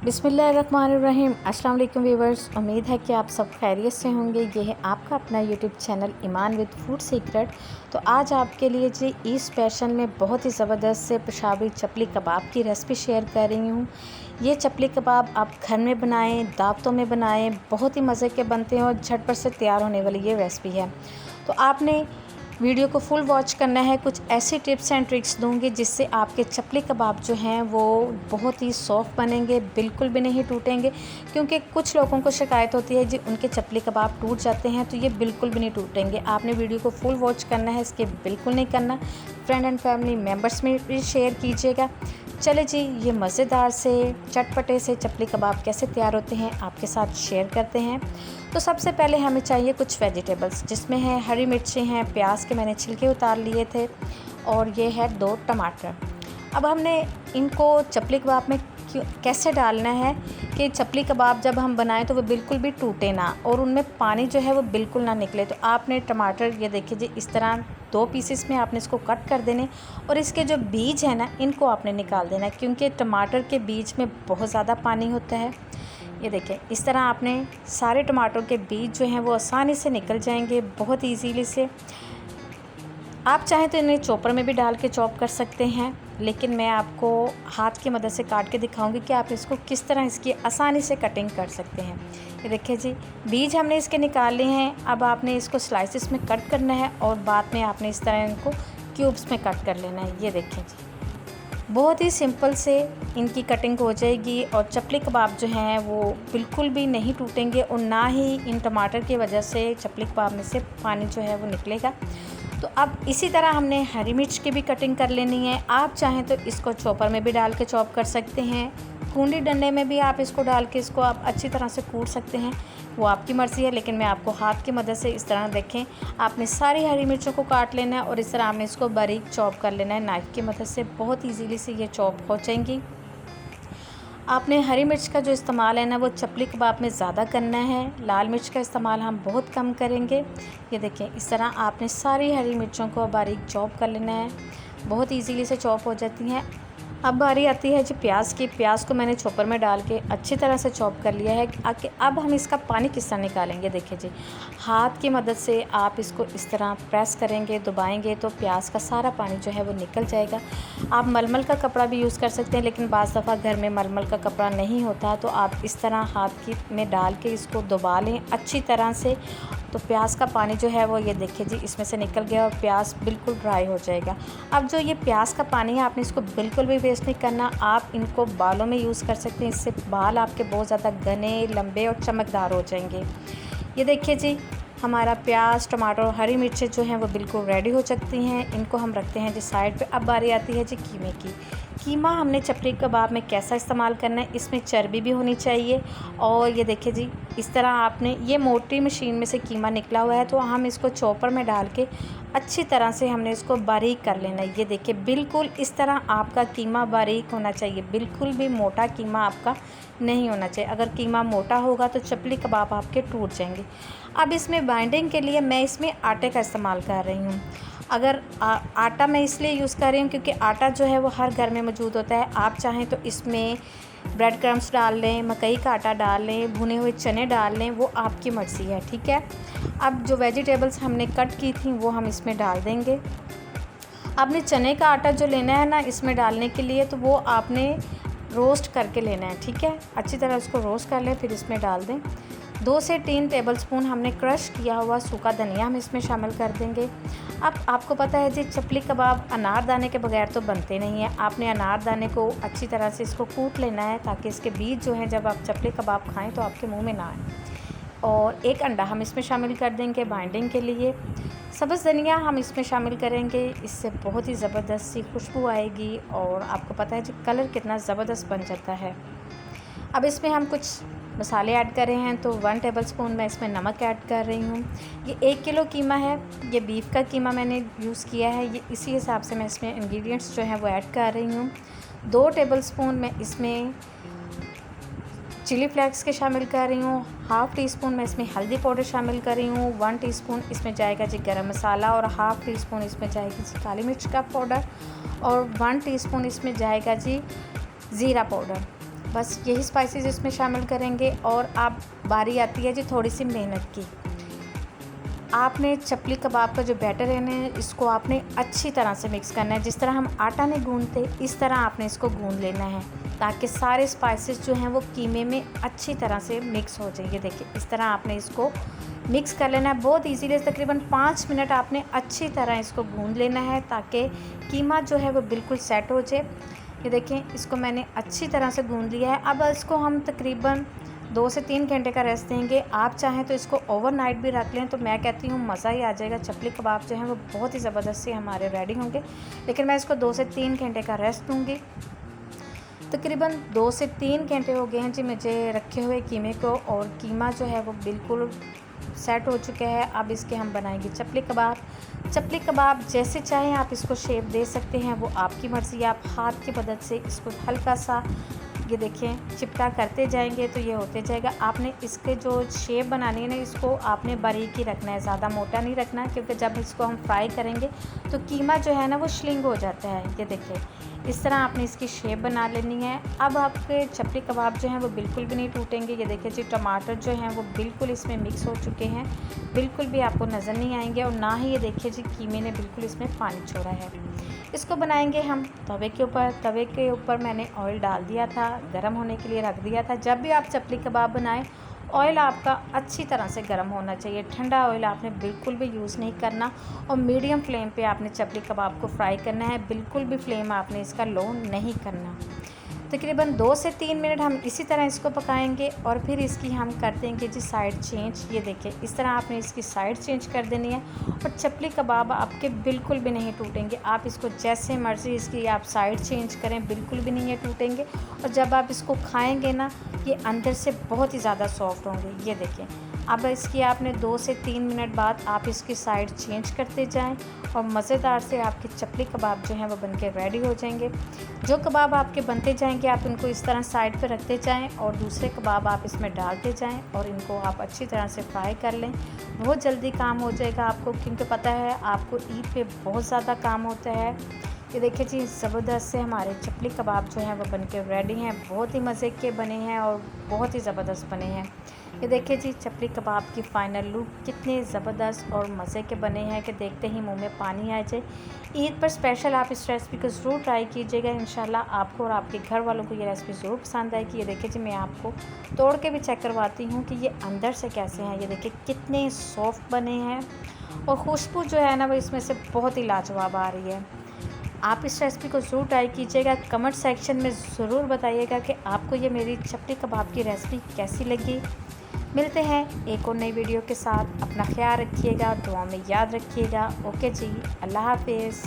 बिस्मिल्लाहिर्रहमानिर्रहीम। अस्सलाम वालेकुम व्यूवर्स, उम्मीद है कि आप सब खैरियत से होंगे। ये है आपका अपना YouTube channel Iman with food secret. तो आज आपके लिए जी ईद स्पेशल में बहुत ही ज़बरदस्त से पेशावरी चपली कबाब की रेसिपी शेयर कर रही हूँ। ये चपली कबाब आप घर में बनाएं, दावतों में बनाएं, बहुत ही मज़े के बनते हैं और झटपट से तैयार होने वाली ये रेसिपी है। तो आपने वीडियो को फुल वॉच करना है। कुछ ऐसी टिप्स एंड ट्रिक्स दूंगी जिससे आपके चपली कबाब जो हैं वो बहुत ही सॉफ्ट बनेंगे, बिल्कुल भी नहीं टूटेंगे। क्योंकि कुछ लोगों को शिकायत होती है जी उनके चपली कबाब टूट जाते हैं, तो ये बिल्कुल भी नहीं टूटेंगे। आपने वीडियो को फुल वॉच करना है, इसके बिल्कुल नहीं करना। फ्रेंड एंड फैमिली मेम्बर्स में भी शेयर कीजिएगा। चले जी, ये मज़ेदार से चटपटे से चपली कबाब कैसे तैयार होते हैं आपके साथ शेयर करते हैं। तो सबसे पहले हमें चाहिए कुछ वेजिटेबल्स, जिसमें है हरी मिर्ची हैं, प्याज के मैंने छिलके उतार लिए थे, और ये है 2 टमाटर। अब हमने इनको चपली कबाब में कैसे डालना है कि चपली कबाब जब हम बनाएं तो वो बिल्कुल भी टूटे ना और उनमें पानी जो है वो बिल्कुल ना निकले। तो आपने टमाटर, ये देखिए जी, इस तरह 2 पीसेस में आपने इसको कट कर देने और इसके जो बीज हैं ना, इनको आपने निकाल देना, क्योंकि टमाटर के बीज में बहुत ज़्यादा पानी होता है। ये देखिए, इस तरह आपने सारे टमाटर के बीज जो हैं वो आसानी से निकल जाएंगे, बहुत ईजीली से। आप चाहें तो इन्हें चॉपर में भी डाल के चॉप कर सकते हैं, लेकिन मैं आपको हाथ की मदद से काट के दिखाऊंगी कि आप इसको किस तरह इसकी आसानी से कटिंग कर सकते हैं। ये देखिए जी, बीज हमने इसके निकाल लिए हैं। अब आपने इसको स्लाइसिस में कट करना है और बाद में आपने इस तरह इनको क्यूब्स में कट कर लेना है। ये देखिए जी, बहुत ही सिंपल से इनकी कटिंग हो जाएगी और चपली कबाब जो हैं वो बिल्कुल भी नहीं टूटेंगे और ना ही इन टमाटर की वजह से चपली कबाब में से पानी जो है वो निकलेगा। तो अब इसी तरह हमने हरी मिर्च की भी कटिंग कर लेनी है। आप चाहें तो इसको चॉपर में भी डाल के चॉप कर सकते हैं, कूंडी डंडे में भी आप इसको डाल के इसको आप अच्छी तरह से कूट सकते हैं, वो आपकी मर्ज़ी है। लेकिन मैं आपको हाथ की मदद से इस तरह, देखें, आपने सारी हरी मिर्चों को काट लेना है और इस तरह आपने इसको बारीक चॉप कर लेना है नाइफ़ की मदद से। बहुत ईजीली से ये चॉप हो जाएंगी। आपने हरी मिर्च का जो इस्तेमाल है ना वो चपली कबाब में ज़्यादा करना है, लाल मिर्च का इस्तेमाल हम बहुत कम करेंगे। ये देखें, इस तरह आपने सारी हरी मिर्चों को बारीक चॉप कर लेना है, बहुत इजीली से चॉप हो जाती हैं। अब बारी आती है जी प्याज की। प्याज को मैंने चॉपर में डाल के अच्छी तरह से चॉप कर लिया है। आके अब हम इसका पानी किस तरह निकालेंगे, देखिए जी, हाथ की मदद से आप इसको इस तरह प्रेस करेंगे, दबाएंगे तो प्याज का सारा पानी जो है वो निकल जाएगा। आप मलमल का कपड़ा भी यूज़ कर सकते हैं, लेकिन बाज़ दफ़ा घर में मलमल का कपड़ा नहीं होता, तो आप इस तरह हाथ की में डाल के इसको दबा लें अच्छी तरह से। तो प्याज का पानी जो है वो, ये देखिए जी, इसमें से निकल गया और प्याज बिल्कुल ड्राई हो जाएगा। अब जो ये प्याज का पानी है, आपने इसको बिल्कुल भी वेस्ट नहीं करना। आप इनको बालों में यूज़ कर सकते हैं, इससे बाल आपके बहुत ज़्यादा घने, लंबे और चमकदार हो जाएंगे। ये देखिए जी, हमारा प्याज, टमाटर और हरी मिर्चें जो हैं वो बिल्कुल रेडी हो सकती हैं। इनको हम रखते हैं जी साइड पे। अब बारी आती है जी कीमे की। कीमा हमने चपली कबाब में कैसा इस्तेमाल करना है, इसमें चर्बी भी होनी चाहिए। और ये देखिए जी, इस तरह आपने, ये मोटी मशीन में से कीमा निकला हुआ है, तो हम इसको चॉपर में डाल के अच्छी तरह से हमने इसको बारीक कर लेना है। ये देखिए, बिल्कुल इस तरह आपका कीमा बारीक होना चाहिए, बिल्कुल भी मोटा कीमा आपका नहीं होना चाहिए। अगर कीमा मोटा होगा तो चपली कबाब आपके टूट जाएंगे। अब इसमें बाइंडिंग के लिए मैं इसमें आटे का इस्तेमाल कर रही हूँ। अगर आटा मैं इसलिए यूज़ कर रही हूँ क्योंकि आटा जो है वो हर घर में मौजूद होता है। आप चाहें तो इसमें ब्रेड क्रम्स डाल लें, मकई का आटा डाल लें, भुने हुए चने डाल लें, वो आपकी मर्ज़ी है, ठीक है। अब जो वेजिटेबल्स हमने कट की थी वो हम इसमें डाल देंगे। आपने चने का आटा जो लेना है ना इसमें डालने के लिए, तो वो आपने रोस्ट करके लेना है, ठीक है। अच्छी तरह उसको रोस्ट कर लें, फिर इसमें डाल दें। 2 से 3 टेबलस्पून हमने क्रश किया हुआ सूखा धनिया हम इसमें शामिल कर देंगे। अब आपको पता है जी, चपली कबाब अनारदाने के बगैर तो बनते नहीं हैं। आपने अनारदाने को अच्छी तरह से इसको कूट लेना है, ताकि इसके बीज जो हैं जब आप चपली कबाब खाएं तो आपके मुंह में ना आए। और 1 अंडा हम इसमें शामिल कर देंगे बाइंडिंग के लिए। सब्ज़ धनिया हम इसमें शामिल करेंगे, इससे बहुत ही ज़बरदस्त सी खुशबू आएगी और आपको पता है जी कलर कितना ज़बरदस्त बन जाता है। अब इसमें हम कुछ मसाले ऐड कर रहे हैं, तो 1 टेबलस्पून मैं इसमें नमक ऐड कर रही हूँ। ये 1 किलो कीमा है, ये बीफ का कीमा मैंने यूज़ किया है, ये इसी हिसाब से मैं इसमें इंग्रेडिएंट्स जो हैं वो ऐड कर रही हूँ। 2 टेबलस्पून मैं इसमें चिली फ्लेक्स के शामिल कर रही हूँ। हाफ़ टी स्पून मैं इसमें हल्दी पाउडर शामिल कर रही हूँ। 1 टीस्पून इसमें जाएगा जी गरम मसाला और हाफ़ टी स्पून इसमें जाएगी जी काली मिर्च का पाउडर और 1 टीस्पून इसमें जाएगा जी ज़ीरा पाउडर। बस यही स्पाइसेस इसमें शामिल करेंगे। और अब बारी आती है जी थोड़ी सी मेहनत की। आपने चपली कबाब का जो बैटर है ना, इसको आपने अच्छी तरह से मिक्स करना है। जिस तरह हम आटा नहीं गूंदते, इस तरह आपने इसको गूंद लेना है, ताकि सारे स्पाइसेस जो हैं वो कीमे में अच्छी तरह से मिक्स हो जाइए। देखिए इस तरह आपने इसको मिक्स कर लेना है बहुत इजीली। तकरीबन 5 मिनट आपने अच्छी तरह इसको गूंद लेना है, ताकि कीमा जो है वो बिल्कुल सेट हो जाए। ये देखें, इसको मैंने अच्छी तरह से गूंद लिया है। अब इसको हम तकरीबन 2 से 3 घंटे का रेस्ट देंगे। आप चाहें तो इसको ओवरनाइट भी रख लें, तो मैं कहती हूँ मज़ा ही आ जाएगा। चपली कबाब जो हैं वो बहुत ही ज़बरदस्त से हमारे रेडी होंगे। लेकिन मैं इसको 2 से 3 घंटे का रेस्ट दूँगी। तकरीबन 2 से 3 घंटे हो गए हैं जी मुझे रखे हुए कीमे को, और कीमा जो है वो बिल्कुल सेट हो चुका है। अब इसके हम बनाएंगे चपली कबाब। चपली कबाब जैसे चाहें आप इसको शेप दे सकते हैं, वो आपकी मर्ज़ी है। आप हाथ की मदद से इसको हल्का सा, ये देखें, चिपटा करते जाएंगे तो ये होते जाएगा। आपने इसके जो शेप बनानी है ना, इसको आपने बारीक ही रखना है, ज़्यादा मोटा नहीं रखना, क्योंकि जब इसको हम फ्राई करेंगे तो कीमा जो है ना वो श्लिंग हो जाता है। ये देखिए इस तरह आपने इसकी शेप बना लेनी है। अब आपके चपली कबाब जो हैं वो बिल्कुल भी नहीं टूटेंगे। ये देखिए जी, टमाटर जो हैं वो बिल्कुल इसमें मिक्स हो चुके हैं, बिल्कुल भी आपको नज़र नहीं आएंगे। और ना ही ये देखिए जी, कीमे ने बिल्कुल इसमें पानी छोड़ा है। इसको बनाएंगे हम तवे के ऊपर। तवे के ऊपर मैंने ऑयल डाल दिया था, गर्म होने के लिए रख दिया था। जब भी आप चपली कबाब बनाएं, ऑयल आपका अच्छी तरह से गर्म होना चाहिए। ठंडा ऑयल आपने बिल्कुल भी यूज़ नहीं करना, और मीडियम फ्लेम पे आपने चपली कबाब को फ्राई करना है। बिल्कुल भी फ्लेम आपने इसका लो नहीं करना। तकरीबन 2 से 3 मिनट हम इसी तरह इसको पकाएंगे, और फिर इसकी हम कर देंगे जी साइड चेंज। ये देखिए इस तरह आपने इसकी साइड चेंज कर देनी है, और चपली कबाब आपके बिल्कुल भी नहीं टूटेंगे। आप इसको जैसे मर्ज़ी इसकी आप साइड चेंज करें, बिल्कुल भी नहीं ये टूटेंगे। और जब आप इसको खाएंगे ना, ये अंदर से बहुत ही ज़्यादा सॉफ्ट होंगे। ये देखें, अब इसकी आपने 2 से 3 मिनट बाद आप इसकी साइड चेंज करते जाएं, और मज़ेदार से आपके चपली कबाब जो हैं वो बनके रेडी हो जाएंगे। जो कबाब आपके बनते जाएंगे, आप इनको इस तरह साइड पे रखते जाएं, और दूसरे कबाब आप इसमें डालते जाएं, और इनको आप अच्छी तरह से फ्राई कर लें। बहुत जल्दी काम हो जाएगा आपको, क्योंकि पता है आपको ईद पे बहुत ज़्यादा काम होता है। ये देखिए जी, ज़बरदस्त से हमारे चपली कबाब जो हैं वो बनके रेडी हैं। बहुत ही मज़े के बने हैं और बहुत ही ज़बरदस्त बने हैं। ये देखिए जी, चपली कबाब की फ़ाइनल लुक कितने ज़बरदस्त और मज़े के बने हैं कि देखते ही मुंह में पानी आ जाए। ईद पर स्पेशल आप इस रेसिपी को ज़रूर ट्राई कीजिएगा। इंशाल्लाह आपको और आपके घर वालों को ये रेसिपी ज़रूर पसंद आएगी। ये देखिए जी, मैं आपको तोड़ के भी चेक करवाती हूँ कि ये अंदर से कैसे हैं। ये देखिए कितने सॉफ्ट बने हैं, और खुशबू जो है ना वो इसमें से बहुत ही लाजवाब आ रही है। आप इस रेसिपी को ज़रूर ट्राई कीजिएगा। कमेंट सेक्शन में ज़रूर बताइएगा कि आपको ये मेरी चपली कबाब की रेसिपी कैसी लगी। मिलते हैं एक और नई वीडियो के साथ। अपना ख्याल रखिएगा, दुआ में याद रखिएगा। ओके जी, अल्लाह हाफिज़।